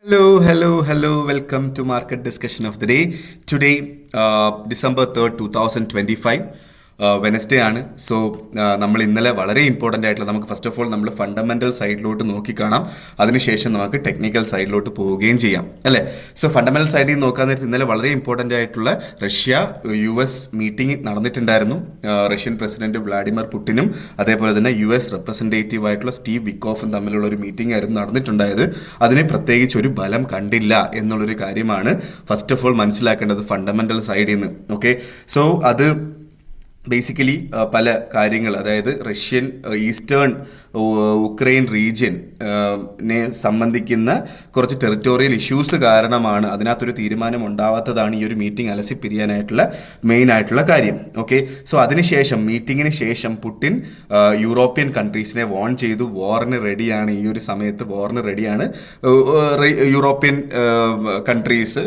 Hello. Welcome to Market Discussion of the Day. Today, December 3rd, 2025. Wednesday ആണ്. So നമ്മൾ ഇന്നലെ വളരെ important ആയിട്ടുള്ള നമുക്ക് ഫസ്റ്റ് ഓഫ് ഓൾ നമ്മൾ ഫണ്ടമെൻ്റൽ സൈഡിലോട്ട് നോക്കിക്കാണാം. അതിനുശേഷം നമുക്ക് ടെക്നിക്കൽ സൈഡിലോട്ട് പോവുകയും ചെയ്യാം അല്ലേ. സോ ഫണ്ടമെൻ്റൽ സൈഡിൽ നിന്ന് നോക്കാൻ നേരത്തെ ഇന്നലെ വളരെ ഇമ്പോർട്ടൻ്റ് ആയിട്ടുള്ള റഷ്യ US മീറ്റിംഗ് നടന്നിട്ടുണ്ടായിരുന്നു. റഷ്യൻ പ്രസിഡന്റ് വ്ളാഡിമിർ പുടിനും അതേപോലെ തന്നെ US റെപ്രസെൻറ്റേറ്റീവ് ആയിട്ടുള്ള സ്റ്റീവ് വിക്കോഫും തമ്മിലുള്ള ഒരു മീറ്റിംഗ് ആയിരുന്നു നടന്നിട്ടുണ്ടായത്. അതിന് പ്രത്യേകിച്ച് ഒരു ബലം കണ്ടില്ല എന്നുള്ളൊരു കാര്യമാണ് ഫസ്റ്റ് ഓഫ് ഓൾ മനസ്സിലാക്കേണ്ടത് ഫണ്ടമെൻ്റൽ സൈഡിൽ നിന്ന്. ഓക്കെ, സോ അത് ബേസിക്കലി പല കാര്യങ്ങൾ, അതായത് റഷ്യൻ ഈസ്റ്റേൺ ഉക്രൈൻ റീജിയൻ നെ സംബന്ധിക്കുന്ന കുറച്ച് ടെറിറ്റോറിയൽ ഇഷ്യൂസ് കാരണമാണ് അതിനകത്തൊരു തീരുമാനം ഉണ്ടാവാത്തതാണ് ഈ ഒരു മീറ്റിംഗ് അലസിപ്പിരിയാനായിട്ടുള്ള മെയിൻ ആയിട്ടുള്ള കാര്യം. ഓക്കെ, സോ അതിനുശേഷം മീറ്റിങ്ങിന് ശേഷം പുടിൻ യൂറോപ്യൻ കൺട്രീസിനെ വാൺ ചെയ്തു. വാറിന് റെഡിയാണ്, ഈ ഒരു സമയത്ത് വാറിന് റെഡിയാണ് യൂറോപ്യൻ കൺട്രീസ്.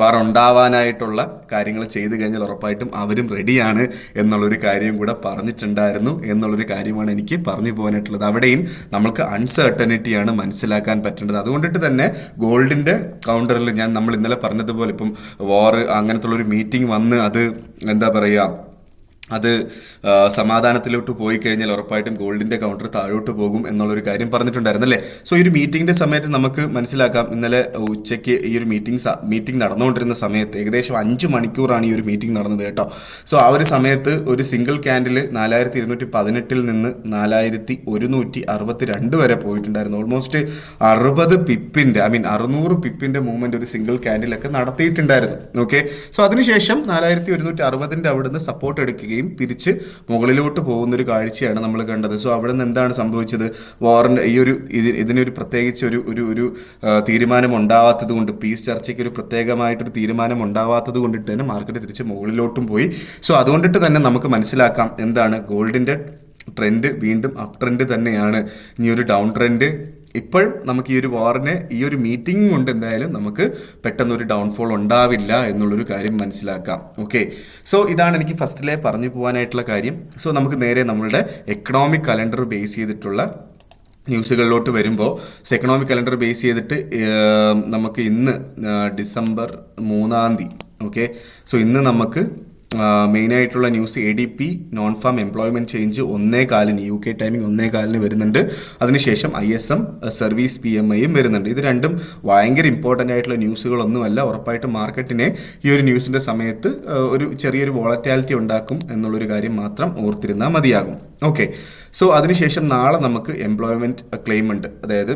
വാർ ഉണ്ടാവാനായിട്ടുള്ള കാര്യങ്ങൾ ചെയ്തു കഴിഞ്ഞാൽ ഉറപ്പായിട്ടും അവരും റെഡിയാണ് എന്നുള്ളൊരു കാര്യം കൂടെ പറഞ്ഞിട്ടുണ്ടായിരുന്നു എന്നുള്ളൊരു കാര്യമാണ് എനിക്ക് പറഞ്ഞു പോകാനായിട്ടുള്ളത്. അവിടെയും നമ്മൾക്ക് അൺസർട്ടനിറ്റിയാണ് മനസ്സിലാക്കാൻ പറ്റേണ്ടത്. അതുകൊണ്ടിട്ട് തന്നെ ഗോൾഡിന്റെ കൗണ്ടറിൽ നമ്മൾ ഇന്നലെ പറഞ്ഞതുപോലെ ഇപ്പം വാർ അങ്ങനത്തുള്ളൊരു മീറ്റിംഗ് വന്ന് അത് എന്താ പറയുക, അത് സമാധാനത്തിലോട്ട് പോയി കഴിഞ്ഞാൽ ഉറപ്പായിട്ടും ഗോൾഡിന്റെ കൗണ്ടർ താഴോട്ട് പോകും എന്നുള്ളൊരു കാര്യം പറഞ്ഞിട്ടുണ്ടായിരുന്നു അല്ലേ. സോ ഈ ഒരു മീറ്റിംഗിന്റെ സമയത്ത് നമുക്ക് മനസ്സിലാക്കാം, ഇന്നലെ ഉച്ചയ്ക്ക് ഈ ഒരു മീറ്റിംഗ് നടന്നുകൊണ്ടിരുന്ന സമയത്ത് ഏകദേശം 5 മണിക്കൂറാണ് ഈ ഒരു മീറ്റിംഗ് നടന്നത് കേട്ടോ. സോ ആ ഒരു സമയത്ത് ഒരു സിംഗിൾ ക്യാൻഡിൽ 4218 നിന്ന് 4162 വരെ പോയിട്ടുണ്ടായിരുന്നു. ഓൾമോസ്റ്റ് 60 പിപ്പിന്റെ 600 പിപ്പിന്റെ മൂവ്മെന്റ് ഒരു സിംഗിൾ ക്യാൻഡിലൊക്കെ നടത്തിയിട്ടുണ്ടായിരുന്നു. ഓക്കെ, സോ അതിനുശേഷം 4160 അവിടുന്ന് സപ്പോർട്ട് എടുക്കുകയും തിരിച്ച് മുകളിലോട്ട് പോകുന്ന ഒരു കാഴ്ചയാണ് നമ്മൾ കണ്ടത്. സോ അവിടെ നിന്ന് എന്താണ് സംഭവിച്ചത്, വാറിന്റെ ഇതിനൊരു പ്രത്യേകിച്ച് ഒരു തീരുമാനം ഉണ്ടാവാത്തത് കൊണ്ട്, പീസ് ചർച്ചയ്ക്ക് ഒരു പ്രത്യേകമായിട്ടൊരു തീരുമാനം ഉണ്ടാവാത്തത് കൊണ്ടിട്ട് തന്നെ മാർക്കറ്റ് തിരിച്ച് മുകളിലോട്ടും പോയി. സോ അതുകൊണ്ടിട്ട് തന്നെ നമുക്ക് മനസ്സിലാക്കാം എന്താണ് ഗോൾഡിന്റെ ട്രെൻഡ് വീണ്ടും അപ് ട്രെൻഡ് തന്നെയാണ്. ഇനി ഒരു ഡൗൺ ട്രെൻഡ് ഇപ്പോഴും നമുക്ക് ഈ ഒരു വാറിനെ ഈ ഒരു മീറ്റിംഗ് കൊണ്ട് എന്തായാലും നമുക്ക് പെട്ടെന്നൊരു ഡൗൺഫോൾ ഉണ്ടാവില്ല എന്നുള്ളൊരു കാര്യം മനസ്സിലാക്കാം. ഓക്കെ, സോ ഇതാണ് എനിക്ക് ഫസ്റ്റിലെ പറഞ്ഞു പോകാനായിട്ടുള്ള കാര്യം. സോ നമുക്ക് നേരെ നമ്മളുടെ എക്കണോമിക് കലണ്ടർ ബേസ് ചെയ്തിട്ടുള്ള ന്യൂസുകളിലോട്ട് വരുമ്പോൾ, എക്കണോമിക് കലണ്ടർ ബേസ് ചെയ്തിട്ട് നമുക്ക് ഇന്ന് ഡിസംബർ 3 ഓക്കെ, സോ ഇന്ന് നമുക്ക് മെയിനായിട്ടുള്ള news ADP non farm employment change 1:15 UK timing 1:15 വരുന്നുണ്ട്. അതിനുശേഷം ISM സർവീസ് PMIയും വരുന്നുണ്ട്. ഇത് രണ്ടും ഭയങ്കര ഇമ്പോർട്ടൻ്റ് ആയിട്ടുള്ള ന്യൂസുകളൊന്നുമല്ല. ഉറപ്പായിട്ടും മാർക്കറ്റിനെ ഈ ഒരു ന്യൂസിൻ്റെ സമയത്ത് ഒരു ചെറിയൊരു വോളറ്റാലിറ്റി ഉണ്ടാക്കും എന്നുള്ളൊരു കാര്യം മാത്രം ഓർത്തിരുന്നാൽ മതിയാകും. ഓക്കെ, സോ അതിനുശേഷം നാളെ നമുക്ക് എംപ്ലോയ്മെൻറ്റ് ക്ലെയിം ഉണ്ട്. അതായത്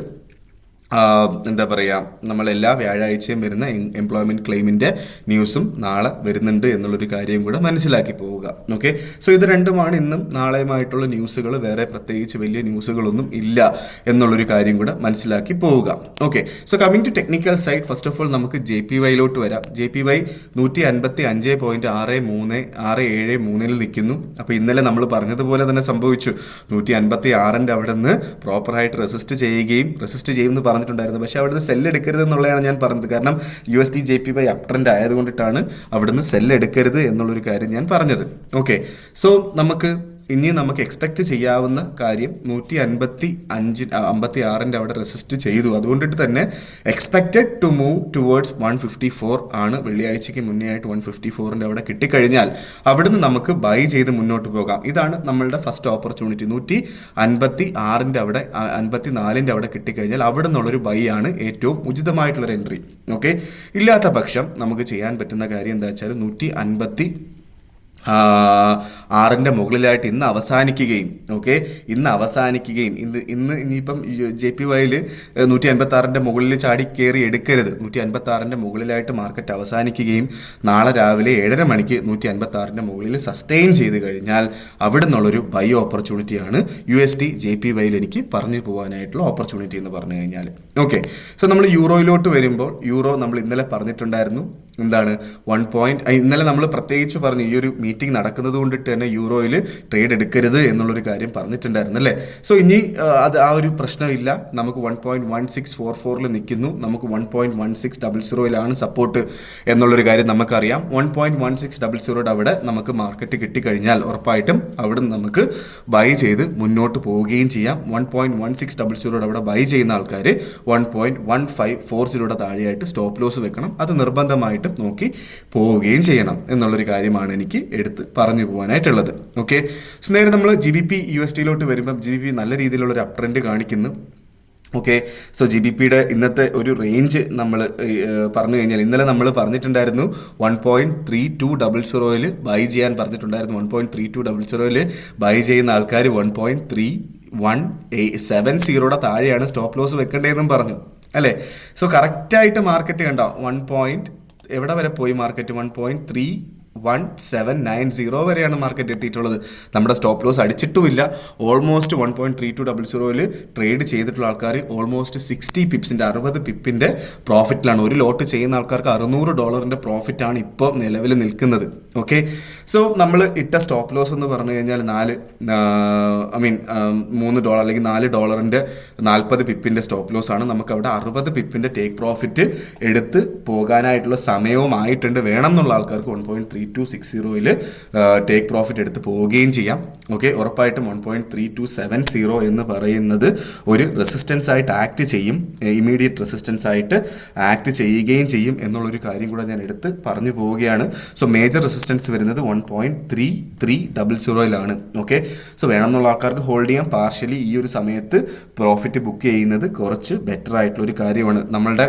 എന്താ പറയുക, നമ്മളെല്ലാ വ്യാഴാഴ്ചയും വരുന്ന എംപ്ലോയ്മെൻറ്റ് ക്ലെയിമിൻ്റെ ന്യൂസും നാളെ വരുന്നുണ്ട് എന്നുള്ളൊരു കാര്യം കൂടെ മനസ്സിലാക്കി പോവുക. ഓക്കെ, സോ ഇത് രണ്ടുമാണ് ഇന്നും നാളെയുമായിട്ടുള്ള ന്യൂസുകൾ. വേറെ പ്രത്യേകിച്ച് വലിയ ന്യൂസുകളൊന്നും ഇല്ല എന്നുള്ളൊരു കാര്യം കൂടെ മനസ്സിലാക്കി പോവുക. Okay, so coming to technical side, first of all നമുക്ക് JPY വരാം. JPY 155.63 നിൽക്കുന്നു. അപ്പോൾ ഇന്നലെ നമ്മൾ പറഞ്ഞതുപോലെ തന്നെ സംഭവിച്ചു. 156 അവിടെ നിന്ന് പ്രോപ്പറായിട്ട് റെസിസ്റ്റ് ചെയ്യുമെന്ന് പറഞ്ഞിട്ടുണ്ടായിരുന്നു. പക്ഷെ അവിടുന്ന് സെല്ല് എടുക്കരുത് എന്നുള്ളതാണ് ഞാൻ പറഞ്ഞത്. കാരണം USD JPY അപ് ട്രെൻഡ് ആയതുകൊണ്ടിട്ടാണ് അവിടുന്ന് സെല്ല് എടുക്കരുത് എന്നുള്ളൊരു കാര്യം ഞാൻ പറഞ്ഞത്. ഓക്കെ, സോ ഇനി നമുക്ക് എക്സ്പെക്ട് ചെയ്യാവുന്ന കാര്യം 155 അവിടെ റെസിസ്റ്റ് ചെയ്തു. അതുകൊണ്ടിട്ട് തന്നെ എക്സ്പെക്റ്റഡ് ടു മൂവ് ടുവേർഡ്സ് 154 ആണ്. വെള്ളിയാഴ്ചയ്ക്ക് മുന്നേ ആയിട്ട് 154 അവിടെ കിട്ടിക്കഴിഞ്ഞാൽ അവിടുന്ന് നമുക്ക് ബൈ ചെയ്ത് മുന്നോട്ട് പോകാം. ഇതാണ് നമ്മളുടെ ഫസ്റ്റ് ഓപ്പർച്യൂണിറ്റി. 156 അവിടെ 54 അവിടെ കിട്ടിക്കഴിഞ്ഞാൽ അവിടെ നിന്നുള്ളൊരു ബൈ ആണ് ഏറ്റവും ഉചിതമായിട്ടുള്ളൊരു എൻട്രി. ഓക്കെ, ഇല്ലാത്ത പക്ഷം നമുക്ക് ചെയ്യാൻ പറ്റുന്ന കാര്യം എന്താ വെച്ചാൽ 156 മുകളിലായിട്ട് ഇന്ന് അവസാനിക്കുകയും ഇനിയിപ്പം JPYയിൽ 156 മുകളിൽ ചാടി കയറി എടുക്കരുത്. 156 മുകളിലായിട്ട് മാർക്കറ്റ് അവസാനിക്കുകയും നാളെ രാവിലെ 7:30 മണിക്ക് 156 മുകളിൽ സസ്റ്റെയിൻ ചെയ്ത് കഴിഞ്ഞാൽ അവിടെ നിന്നുള്ളൊരു ബൈ ഓപ്പർച്യൂണിറ്റിയാണ് USD JPYയിൽ എനിക്ക് പറഞ്ഞു പോകാനായിട്ടുള്ള ഓപ്പർച്യൂണിറ്റി എന്ന് പറഞ്ഞു കഴിഞ്ഞാൽ. ഓക്കെ, സോ നമ്മൾ യൂറോയിലോട്ട് വരുമ്പോൾ, യൂറോ നമ്മൾ ഇന്നലെ പറഞ്ഞിട്ടുണ്ടായിരുന്നു എന്താണ് ഇന്നലെ നമ്മൾ പ്രത്യേകിച്ച് പറഞ്ഞു ഈ ഒരു മീറ്റിംഗ് നടക്കുന്നത് കൊണ്ടിട്ട് തന്നെ യൂറോയിൽ ട്രേഡ് എടുക്കരുത് എന്നുള്ളൊരു കാര്യം പറഞ്ഞിട്ടുണ്ടായിരുന്നു അല്ലേ. സോ ഇനി അത് ആ ഒരു പ്രശ്നമില്ല. നമുക്ക് 1.1644 നിൽക്കുന്നു. നമുക്ക് 1.1600 സപ്പോർട്ട് എന്നുള്ളൊരു കാര്യം നമുക്കറിയാം. 1.1600 അവിടെ നമുക്ക് മാർക്കറ്റ് കിട്ടിക്കഴിഞ്ഞാൽ ഉറപ്പായിട്ടും അവിടെ നമുക്ക് ബൈ ചെയ്ത് മുന്നോട്ട് പോവുകയും ചെയ്യാം. 1.1600 അവിടെ ബൈ ചെയ്യുന്ന ആൾക്കാർ 1.1540 താഴെയായിട്ട് സ്റ്റോപ്പ് ലോസ് വെക്കണം. അത് നിർബന്ധമായിട്ടും നോക്കി പോവുകയും ചെയ്യണം എന്നുള്ളൊരു കാര്യമാണ് എനിക്ക് എടുത്ത് പറഞ്ഞു പോകാനായിട്ടുള്ളത്. ഓക്കെ, സോ നേരെ നമ്മൾ GBP/USD വരുമ്പം GBP നല്ല രീതിയിലുള്ള ഒരു അപ് ട്രെൻഡ് കാണിക്കുന്നു. ഓക്കെ, സോ GBPയുടെ ഇന്നത്തെ ഒരു റേഞ്ച് നമ്മൾ പറഞ്ഞു കഴിഞ്ഞാൽ ഇന്നലെ നമ്മൾ പറഞ്ഞിട്ടുണ്ടായിരുന്നു 1.3200 ബൈ ചെയ്യാൻ പറഞ്ഞിട്ടുണ്ടായിരുന്നു. 1.3200 ബൈ ചെയ്യുന്ന ആൾക്കാർ 1.3170 താഴെയാണ് സ്റ്റോപ്പ് ലോസ് വെക്കേണ്ടതെന്നും പറഞ്ഞു അല്ലേ. സോ കറക്റ്റായിട്ട് മാർക്കറ്റ് കണ്ടോ എവിടെ വരെ പോയി മാർക്കറ്റ് 1.1790 വരെയാണ് മാർക്കറ്റ് എത്തിയിട്ടുള്ളത്. നമ്മുടെ സ്റ്റോപ്പ് ലോസ് അടിച്ചിട്ടുമില്ല. ഓൾമോസ്റ്റ് 1.3200 ട്രേഡ് ചെയ്തിട്ടുള്ള ആൾക്കാർ ഓൾമോസ്റ്റ് 60 പിപ്സിൻ്റെ 60 പിപ്പിൻ്റെ പ്രോഫിറ്റിലാണ്. ഒരു ലോട്ട് ചെയ്യുന്ന ആൾക്കാർക്ക് $600 പ്രോഫിറ്റാണ് ഇപ്പോൾ നിലവിൽ നിൽക്കുന്നത്. ഓക്കെ, സോ നമ്മൾ ഇട്ട സ്റ്റോപ്പ് ലോസ് എന്ന് പറഞ്ഞു കഴിഞ്ഞാൽ $3 അല്ലെങ്കിൽ $4 40 പിപ്പിൻ്റെ സ്റ്റോപ്പ് ലോസ് ആണ്. നമുക്ക് അവിടെ 60 പിപ്പിൻ്റെ ടേക്ക് പ്രോഫിറ്റ് എടുത്ത് പോകാനായിട്ടുള്ള സമയവും ആയിട്ടുണ്ട്. വേണം എന്നുള്ള ആൾക്കാർക്ക് 1.3260 ടേക്ക് പ്രോഫിറ്റ് എടുത്ത് പോവുകയും ചെയ്യാം. ഓക്കെ, ഉറപ്പായിട്ടും 1.3270 എന്ന് പറയുന്നത് ഒരു റെസിസ്റ്റൻസ് ആയിട്ട് ആക്ട് ചെയ്യും, ഇമീഡിയറ്റ് റെസിസ്റ്റൻസ് ആയിട്ട് ആക്ട് ചെയ്യുകയും ചെയ്യും എന്നുള്ളൊരു കാര്യം കൂടെ ഞാൻ എടുത്ത് പറഞ്ഞു പോവുകയാണ്. സോ മേജർ റെസിസ്റ്റൻസ് വരുന്നത് 1.3300 ഓക്കെ, സോ വേണമെന്നുള്ള ആൾക്കാർക്ക് ഹോൾഡ് ചെയ്യാം. പാർഷ്യലി ഈ ഒരു സമയത്ത് പ്രോഫിറ്റ് ബുക്ക് ചെയ്യുന്നത് കുറച്ച് ബെറ്റർ ആയിട്ടുള്ളൊരു കാര്യമാണ്. നമ്മളുടെ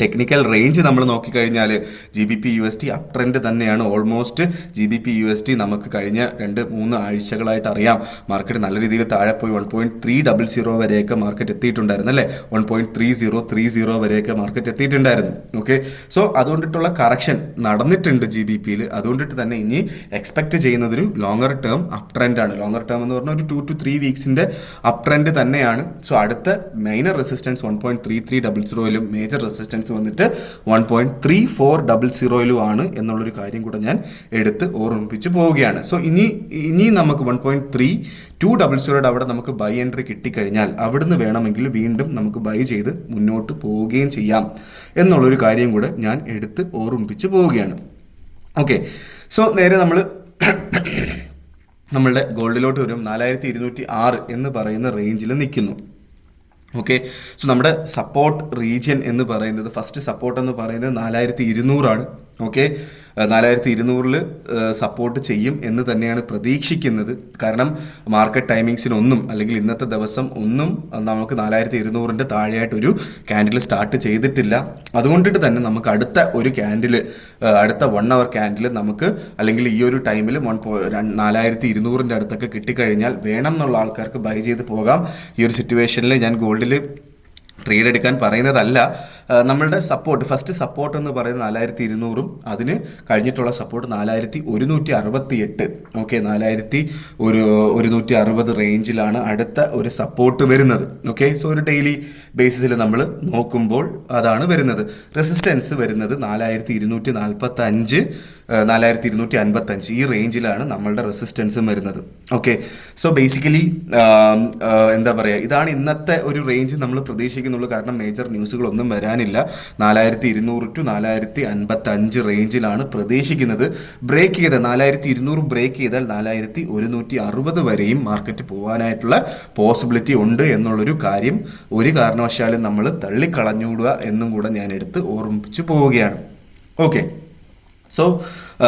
ടെക്നിക്കൽ റേഞ്ച് നമ്മൾ നോക്കിക്കഴിഞ്ഞാൽ GBP/USD അപ് ട്രെൻഡ് തന്നെയാണ്. ഓൾമോസ്റ്റ് GBP/USD നമുക്ക് കഴിഞ്ഞ 2-3 ആഴ്ചകളായിട്ട് അറിയാം മാർക്കറ്റ് നല്ല രീതിയിൽ താഴെ പോയി 1.300 വരെയൊക്കെ മാർക്കറ്റ് എത്തിയിട്ടുണ്ടായിരുന്നു അല്ലേ. 1.3030 വരെയൊക്കെ മാർക്കറ്റ് എത്തിയിട്ടുണ്ടായിരുന്നു. ഓക്കെ, സോ അതുകൊണ്ടിട്ടുള്ള കറക്ഷൻ നടന്നിട്ടുണ്ട് GBPയിൽ. അതുകൊണ്ടിട്ട് തന്നെ ഇനി എക്സ്പെക്ട് ചെയ്യുന്നതൊരു ലോങ്ങർ ടേം അപ് ട്രെൻഡാണ്. ലോങ്ങർ ടേം എന്ന് പറഞ്ഞാൽ ഒരു 2 to 3 വീക്സിൻ്റെ അപ് ട്രെൻഡ് തന്നെയാണ്. സോ അടുത്ത മൈനർ റെസിസ്റ്റൻസ് 1.3300 മേജർ റെസിസ്റ്റൻസ് വന്നിട്ട് 1.3400 ആണ് എന്നുള്ളൊരു കാര്യം കൂടെ ഞാൻ എടുത്ത് ഓർമ്മിപ്പിച്ച് പോവുകയാണ്. സോ ഇനി നമുക്ക് 1.3200 അവിടെ നമുക്ക് ബൈ എൻട്രി കിട്ടിക്കഴിഞ്ഞാൽ അവിടുന്ന് വേണമെങ്കിൽ വീണ്ടും നമുക്ക് ബൈ ചെയ്ത് മുന്നോട്ട് പോവുകയും ചെയ്യാം എന്നുള്ളൊരു കാര്യം കൂടെ ഞാൻ എടുത്ത് ഓർമ്മിപ്പിച്ച് പോവുകയാണ്. ഓക്കെ, സോ നേരെ നമ്മളുടെ ഗോൾഡിലോട്ട് വരും. 4206 എന്ന് പറയുന്ന റേഞ്ചിൽ നിൽക്കുന്നു. ഓക്കെ, സോ നമ്മുടെ സപ്പോർട്ട് റീജിയൻ എന്ന് പറയുന്നത് ഫസ്റ്റ് സപ്പോർട്ട് എന്ന് പറയുന്നത് 4200 ആണ്. ഓക്കെ, 4200 സപ്പോർട്ട് ചെയ്യും എന്ന് തന്നെയാണ് പ്രതീക്ഷിക്കുന്നത്. കാരണം മാർക്കറ്റ് ടൈമിങ്സിനൊന്നും അല്ലെങ്കിൽ ഇന്നത്തെ ദിവസം ഒന്നും നമുക്ക് 4200 താഴെയായിട്ടൊരു ക്യാൻഡിൽ സ്റ്റാർട്ട് ചെയ്തിട്ടില്ല. അതുകൊണ്ടിട്ട് തന്നെ നമുക്ക് അടുത്ത ഒരു ക്യാൻഡിൽ അടുത്ത 1 hour ക്യാൻഡിൽ നമുക്ക് അല്ലെങ്കിൽ ഈ ഒരു ടൈമിൽ 4200 അടുത്തൊക്കെ കിട്ടിക്കഴിഞ്ഞാൽ വേണം എന്നുള്ള ആൾക്കാർക്ക് ബൈ ചെയ്ത് പോകാം. ഈ ഒരു സിറ്റുവേഷനിൽ ഞാൻ ഗോൾഡിൽ ട്രേഡ് എടുക്കാൻ പറയുന്നതല്ല. നമ്മളുടെ സപ്പോർട്ട് ഫസ്റ്റ് സപ്പോർട്ട് എന്ന് പറയുന്നത് 4200 അതിന് കഴിഞ്ഞിട്ടുള്ള സപ്പോർട്ട് 4168. ഓക്കെ, 4160 റേഞ്ചിലാണ് അടുത്ത ഒരു സപ്പോർട്ട് വരുന്നത്. ഓക്കെ, സോ ഒരു ഡെയിലി ബേസിസിൽ നമ്മൾ നോക്കുമ്പോൾ അതാണ് വരുന്നത്. റെസിസ്റ്റൻസ് വരുന്നത് 4245 4255 ഈ റേഞ്ചിലാണ് നമ്മളുടെ റെസിസ്റ്റൻസും വരുന്നത്. ഓക്കെ, സോ ബേസിക്കലി എന്താ പറയുക, ഇതാണ് ഇന്നത്തെ ഒരു റേഞ്ച് നമ്മൾ പ്രതീക്ഷിക്കുന്നുള്ളൂ. കാരണം മേജർ ന്യൂസുകളൊന്നും വരാനില്ല. 4200 to 4055 റേഞ്ചിലാണ് പ്രതീക്ഷിക്കുന്നത്. ബ്രേക്ക് ചെയ്ത 4200 ബ്രേക്ക് ചെയ്താൽ 4160 വരെയും മാർക്കറ്റ് പോകാനായിട്ടുള്ള പോസിബിലിറ്റി ഉണ്ട് എന്നുള്ളൊരു കാര്യം ഒരു കാരണവശാലും നമ്മൾ തള്ളിക്കളഞ്ഞൂടുക എന്നും കൂടെ ഞാൻ എടുത്ത് ഓർമ്മിപ്പിച്ച് പോവുകയാണ്. ഓക്കെ, സോ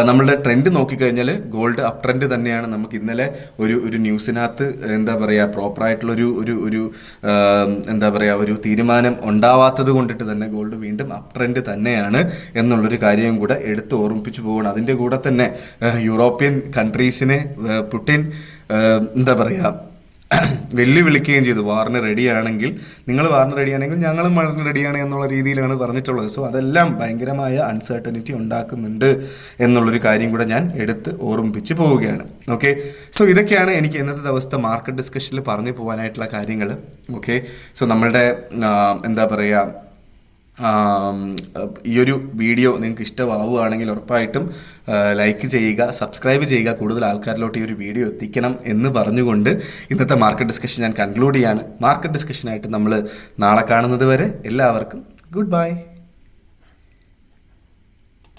നമ്മളുടെ ട്രെൻഡ് നോക്കിക്കഴിഞ്ഞാൽ ഗോൾഡ് അപ് ട്രെൻഡ് തന്നെയാണ്. നമുക്ക് ഇന്നലെ ഒരു ന്യൂസിനകത്ത് എന്താ പറയുക പ്രോപ്പറായിട്ടുള്ളൊരു എന്താ പറയുക ഒരു തീരുമാനം ഉണ്ടാവാത്തത് കൊണ്ടിട്ട് തന്നെ ഗോൾഡ് വീണ്ടും അപ് ട്രെൻഡ് തന്നെയാണ് എന്നുള്ളൊരു കാര്യം കൂടെ എടുത്ത് ഓർമ്മിപ്പിച്ചു പോകണം. അതിൻ്റെ കൂടെ തന്നെ യൂറോപ്യൻ കൺട്രീസിനെ പുടിൻ എന്താ പറയുക വെല്ലുവിളിക്കുകയും ചെയ്തു. വാറിന് റെഡിയാണെങ്കിൽ ഞങ്ങളും വാറിന് റെഡിയാണ് എന്നുള്ള രീതിയിലാണ് പറഞ്ഞിട്ടുള്ളത്. സോ അതെല്ലാം ഭയങ്കരമായ അൺസർട്ടനിറ്റി ഉണ്ടാക്കുന്നുണ്ട് എന്നുള്ളൊരു കാര്യം കൂടെ ഞാൻ എടുത്ത് ഓർമ്മിപ്പിച്ച് പോവുകയാണ്. ഓക്കെ, സോ ഇതൊക്കെയാണ് എനിക്ക് ഇന്നത്തെ ദിവസത്തെ മാർക്കറ്റ് ഡിസ്കഷനിൽ പറഞ്ഞു പോകാനായിട്ടുള്ള കാര്യങ്ങൾ. ഓക്കെ, സോ നമ്മളുടെ എന്താ പറയുക ആം, ഈ ഒരു വീഡിയോ നിങ്ങൾക്ക് ഇഷ്ടമാവുകയാണെങ്കിൽ ഉറപ്പായിട്ടും ലൈക്ക് ചെയ്യുക, സബ്സ്ക്രൈബ് ചെയ്യുക, കൂടുതൽ ആൾക്കാരിലോട്ട് ഈ ഒരു വീഡിയോ എത്തിക്കണം എന്ന് പറഞ്ഞുകൊണ്ട് ഇന്നത്തെ മാർക്കറ്റ് ഡിസ്കഷൻ ഞാൻ കൺക്ലൂഡ് ചെയ്യാണ്. മാർക്കറ്റ് ഡിസ്കഷനായിട്ട് നമ്മൾ നാളെ കാണുന്നത് വരെ എല്ലാവർക്കും ഗുഡ് ബൈ.